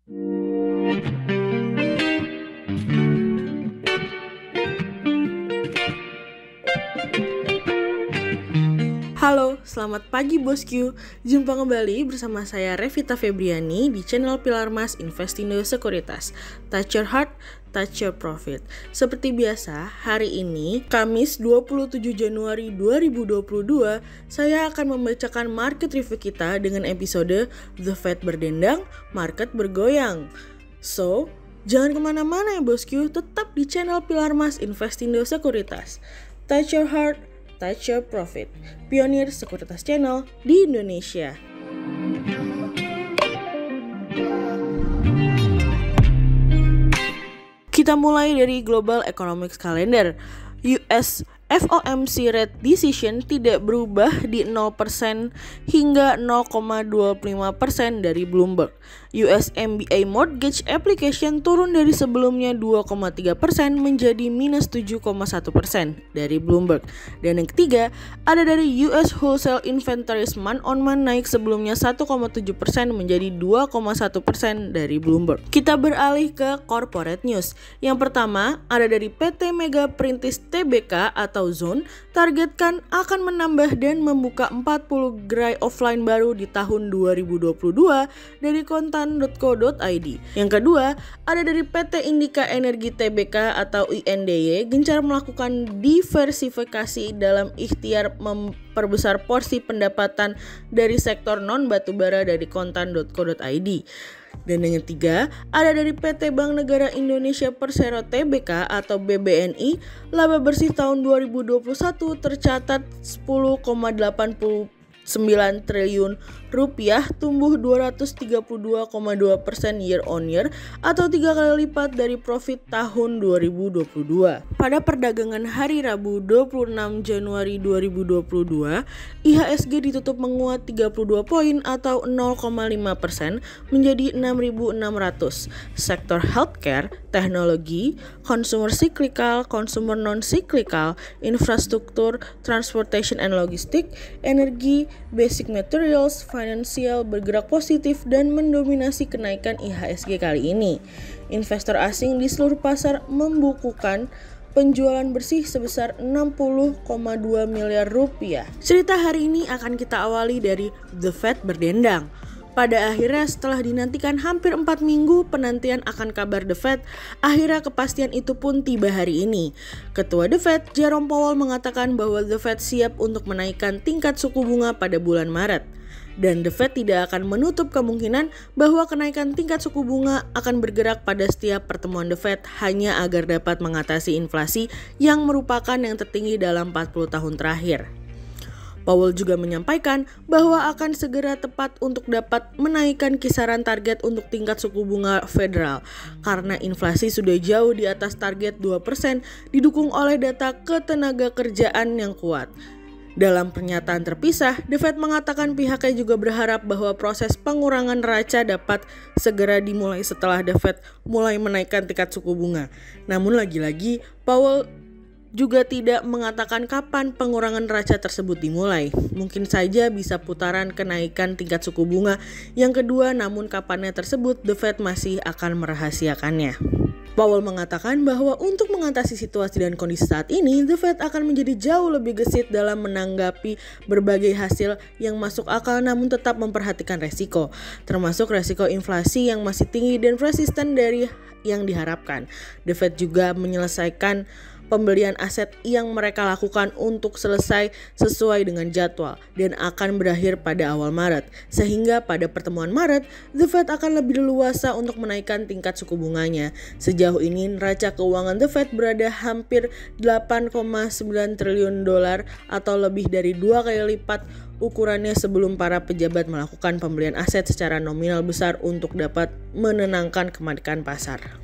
Halo, selamat pagi bosku. Jumpa kembali bersama saya Revita Febriani di channel Pilar Mas Investindo Sekuritas. Touch your heart, touch your profit. Seperti biasa, hari ini Kamis 27 Januari 2022, saya akan membacakan market review kita dengan episode The Fed berdendang, market bergoyang. So, jangan kemana-mana ya bosku, tetap di channel Pilar Mas Investindo Sekuritas. Touch your heart, touch your profit. Pionir Sekuritas Channel di Indonesia. Kita mulai dari Global Economic Calendar. US FOMC rate decision tidak berubah di 0% hingga 0,25% dari Bloomberg. US MBA mortgage application turun dari sebelumnya 2,3% menjadi minus 7,1% dari Bloomberg. Dan yang ketiga, ada dari US wholesale inventories month on month naik sebelumnya 1,7% menjadi 2,1% dari Bloomberg. Kita beralih ke corporate news. Yang pertama, ada dari PT Mega Perintis Tbk atau Zone targetkan akan menambah dan membuka 40 gerai offline baru di tahun 2022 dari kontan.co.id. Yang kedua, ada dari PT Indika Energi Tbk atau INDY gencar melakukan diversifikasi dalam ikhtiar memperbesar porsi pendapatan dari sektor non batubara dari kontan.co.id. Dan yang ketiga, ada dari PT Bank Negara Indonesia Persero Tbk atau BBNI, laba bersih tahun 2021 tercatat 10,89 triliun rupiah, tumbuh 232,2% year on year atau 3 kali lipat dari profit tahun 2022. Pada perdagangan hari Rabu 26 Januari 2022, IHSG ditutup menguat 32 poin atau 0,5% menjadi 6.600. Sektor healthcare, teknologi, consumer cyclical, consumer non-cyclical, infrastruktur, transportation and logistik, energi, basic materials, finansial bergerak positif dan mendominasi kenaikan IHSG kali ini. Investor asing di seluruh pasar membukukan penjualan bersih sebesar 60,2 miliar rupiah. Cerita hari ini akan kita awali dari The Fed berdendang. Pada akhirnya setelah dinantikan hampir 4 minggu penantian akan kabar The Fed, akhirnya kepastian itu pun tiba hari ini. Ketua The Fed, Jerome Powell mengatakan bahwa The Fed siap untuk menaikkan tingkat suku bunga pada bulan Maret. Dan The Fed tidak akan menutup kemungkinan bahwa kenaikan tingkat suku bunga akan bergerak pada setiap pertemuan The Fed hanya agar dapat mengatasi inflasi yang merupakan yang tertinggi dalam 40 tahun terakhir. Powell juga menyampaikan bahwa akan segera tepat untuk dapat menaikkan kisaran target untuk tingkat suku bunga federal karena inflasi sudah jauh di atas target 2% didukung oleh data ketenaga kerjaan yang kuat. Dalam pernyataan terpisah, The Fed mengatakan pihaknya juga berharap bahwa proses pengurangan neraca dapat segera dimulai setelah The Fed mulai menaikkan tingkat suku bunga. Namun lagi-lagi, Powell juga tidak mengatakan kapan pengurangan neraca tersebut dimulai. Mungkin saja bisa putaran kenaikan tingkat suku bunga yang kedua, namun kapannya tersebut The Fed masih akan merahasiakannya. Powell mengatakan bahwa untuk mengatasi situasi dan kondisi saat ini, The Fed akan menjadi jauh lebih gesit dalam menanggapi berbagai hasil yang masuk akal namun tetap memperhatikan resiko, termasuk resiko inflasi yang masih tinggi dan persisten dari yang diharapkan. The Fed juga menyelesaikan pembelian aset yang mereka lakukan untuk selesai sesuai dengan jadwal dan akan berakhir pada awal Maret. Sehingga pada pertemuan Maret, The Fed akan lebih leluasa untuk menaikkan tingkat suku bunganya. Sejauh ini neraca keuangan The Fed berada hampir 8,9 triliun dolar atau lebih dari 2 kali lipat ukurannya sebelum para pejabat melakukan pembelian aset secara nominal besar untuk dapat menenangkan kepanikan pasar.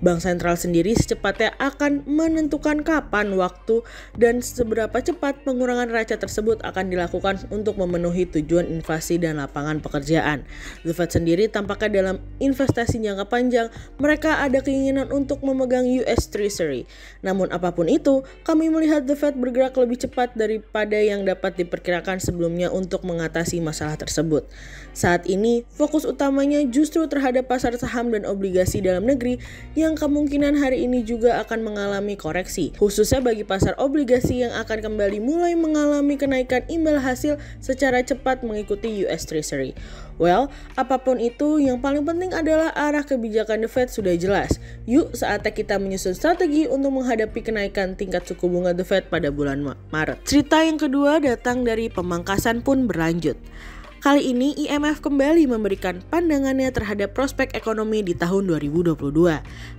Bank sentral sendiri secepatnya akan menentukan kapan, waktu, dan seberapa cepat pengurangan neraca tersebut akan dilakukan untuk memenuhi tujuan inflasi dan lapangan pekerjaan. The Fed sendiri tampaknya dalam investasi jangka panjang, mereka ada keinginan untuk memegang US Treasury. Namun apapun itu, kami melihat The Fed bergerak lebih cepat daripada yang dapat diperkirakan sebelumnya untuk mengatasi masalah tersebut. Saat ini, fokus utamanya justru terhadap pasar saham dan obligasi dalam negeri yang kemungkinan hari ini juga akan mengalami koreksi, khususnya bagi pasar obligasi yang akan kembali mulai mengalami kenaikan imbal hasil secara cepat mengikuti US Treasury. Well, apapun itu, yang paling penting adalah arah kebijakan The Fed sudah jelas. Yuk, saatnya kita menyusun strategi untuk menghadapi kenaikan tingkat suku bunga The Fed pada bulan Maret. Cerita yang kedua datang dari pemangkasan pun berlanjut. Kali ini IMF kembali memberikan pandangannya terhadap prospek ekonomi di tahun 2022.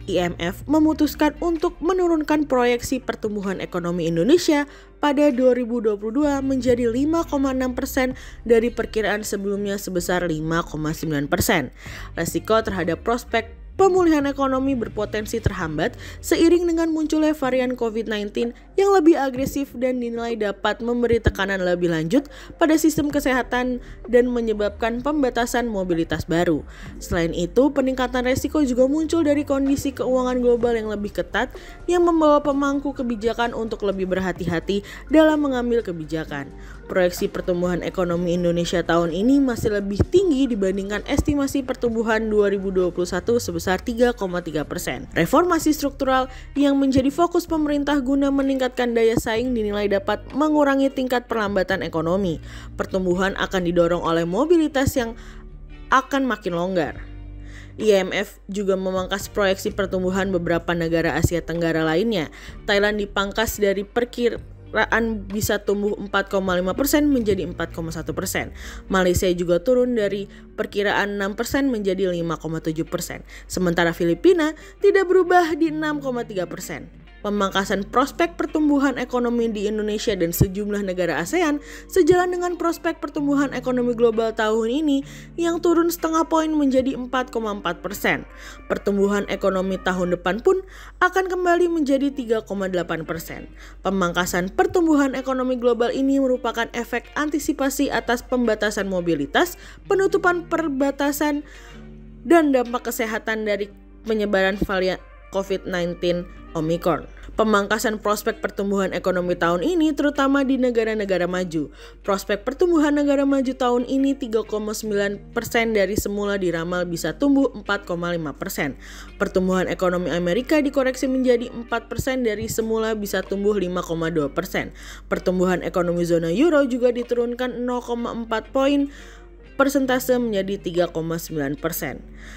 IMF memutuskan untuk menurunkan proyeksi pertumbuhan ekonomi Indonesia pada 2022 menjadi 5,6% dari perkiraan sebelumnya sebesar 5,9%. Resiko terhadap prospek pemulihan ekonomi berpotensi terhambat seiring dengan munculnya varian COVID-19 yang lebih agresif dan dinilai dapat memberi tekanan lebih lanjut pada sistem kesehatan dan menyebabkan pembatasan mobilitas baru. Selain itu, peningkatan resiko juga muncul dari kondisi keuangan global yang lebih ketat yang membawa pemangku kebijakan untuk lebih berhati-hati dalam mengambil kebijakan. Proyeksi pertumbuhan ekonomi Indonesia tahun ini masih lebih tinggi dibandingkan estimasi pertumbuhan 2021 sebesar 3,3%. Reformasi struktural yang menjadi fokus pemerintah guna meningkatkan daya saing dinilai dapat mengurangi tingkat perlambatan ekonomi. Pertumbuhan akan didorong oleh mobilitas yang akan makin longgar. IMF juga memangkas proyeksi pertumbuhan beberapa negara Asia Tenggara lainnya. Thailand dipangkas dari perkiraan bisa tumbuh 4,5% menjadi 4,1%. Malaysia juga turun dari perkiraan 6% menjadi 5,7%. Sementara Filipina tidak berubah di 6,3%. Pemangkasan prospek pertumbuhan ekonomi di Indonesia dan sejumlah negara ASEAN sejalan dengan prospek pertumbuhan ekonomi global tahun ini yang turun setengah poin menjadi 4,4%. Pertumbuhan ekonomi tahun depan pun akan kembali menjadi 3,8%. Pemangkasan pertumbuhan ekonomi global ini merupakan efek antisipasi atas pembatasan mobilitas, penutupan perbatasan, dan dampak kesehatan dari penyebaran varian COVID-19 Omicron. Pemangkasan prospek pertumbuhan ekonomi tahun ini terutama di negara-negara maju. Prospek pertumbuhan negara maju tahun ini 3,9% dari semula diramal bisa tumbuh 4,5%. Pertumbuhan ekonomi Amerika dikoreksi menjadi 4% dari semula bisa tumbuh 5,2%. Pertumbuhan ekonomi zona euro juga diturunkan 0,4 poin persentase menjadi 3,9%.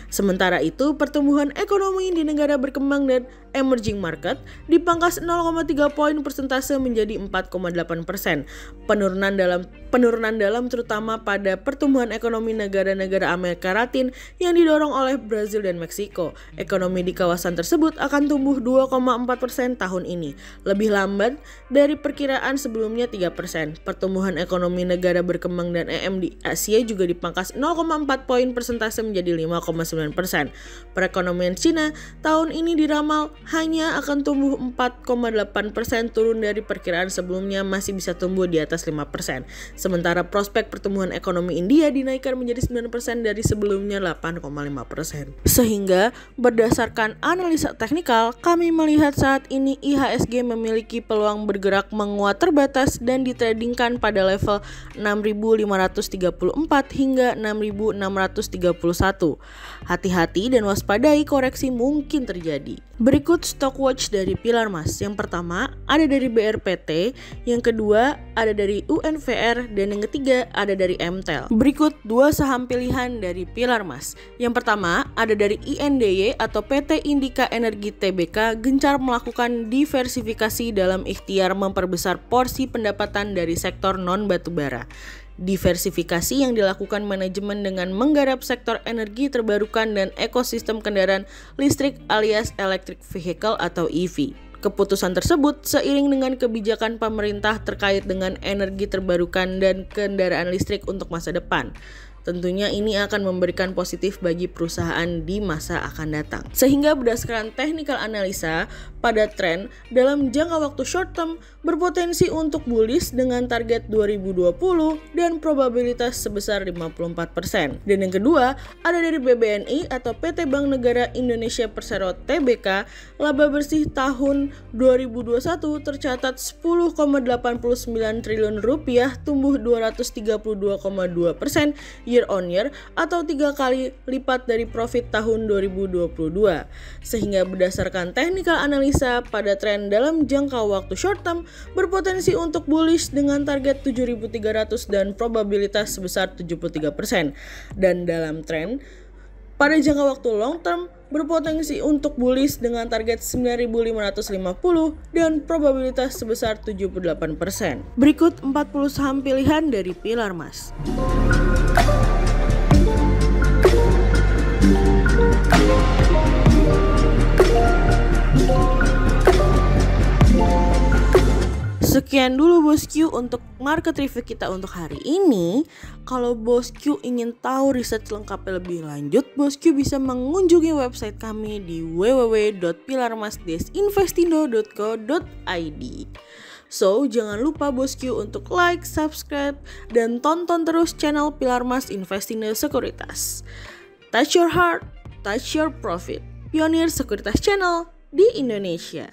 Sementara itu, pertumbuhan ekonomi di negara berkembang dan emerging market dipangkas 0,3 poin persentase menjadi 4,8%. Penurunan dalam terutama pada pertumbuhan ekonomi negara-negara Amerika Latin yang didorong oleh Brazil dan Meksiko. Ekonomi di kawasan tersebut akan tumbuh 2,4% tahun ini, lebih lambat dari perkiraan sebelumnya 3%. Pertumbuhan ekonomi negara berkembang dan EM di Asia juga dipangkas 0,4 poin persentase menjadi 5,9%. Perekonomian Cina tahun ini diramal hanya akan tumbuh 4,8%, turun dari perkiraan sebelumnya masih bisa tumbuh di atas 5%. Sementara prospek pertumbuhan ekonomi India dinaikkan menjadi 9% dari sebelumnya 8,5%. Sehingga berdasarkan analisa teknikal, kami melihat saat ini IHSG memiliki peluang bergerak menguat terbatas dan ditradingkan pada level 6.534 hingga 6.631. Hati-hati dan waspadai koreksi mungkin terjadi. Berikut Stockwatch dari Pilar Mas. Yang pertama ada dari BRPT, yang kedua ada dari UNVR, dan yang ketiga ada dari MTEL. Berikut dua saham pilihan dari Pilar Mas. Yang pertama ada dari INDY atau PT Indika Energi Tbk gencar melakukan diversifikasi dalam ikhtiar memperbesar porsi pendapatan dari sektor non batubara. Diversifikasi yang dilakukan manajemen dengan menggarap sektor energi terbarukan dan ekosistem kendaraan listrik alias electric vehicle atau EV. Keputusan tersebut seiring dengan kebijakan pemerintah terkait dengan energi terbarukan dan kendaraan listrik untuk masa depan. Tentunya ini akan memberikan positif bagi perusahaan di masa akan datang. Sehingga berdasarkan technical analisa, pada tren dalam jangka waktu short term berpotensi untuk bullish dengan target 2020 dan probabilitas sebesar 54%. Dan yang kedua, ada dari BBNI atau PT Bank Negara Indonesia Persero Tbk, laba bersih tahun 2021 tercatat 10,89 triliun rupiah, tumbuh 232,2% year on year atau 3 kali lipat dari profit tahun 2022. Sehingga berdasarkan technical analisa, pada tren dalam jangka waktu short term berpotensi untuk bullish dengan target 7.300 dan probabilitas sebesar 73%. Dan dalam tren pada jangka waktu long term berpotensi untuk bullish dengan target 9.550 dan probabilitas sebesar 78%. Berikut 40 saham pilihan dari Pilar Mas. Sekian dulu Bosku untuk market review kita untuk hari ini. Kalau Bosku ingin tahu riset lengkapnya lebih lanjut, Bosku bisa mengunjungi website kami di www.pilarmas-investindo.co.id. So, jangan lupa Bosku untuk like, subscribe, dan tonton terus channel Pilar Mas Investindo Sekuritas. Touch your heart, touch your profit. Pionir Sekuritas Channel di Indonesia.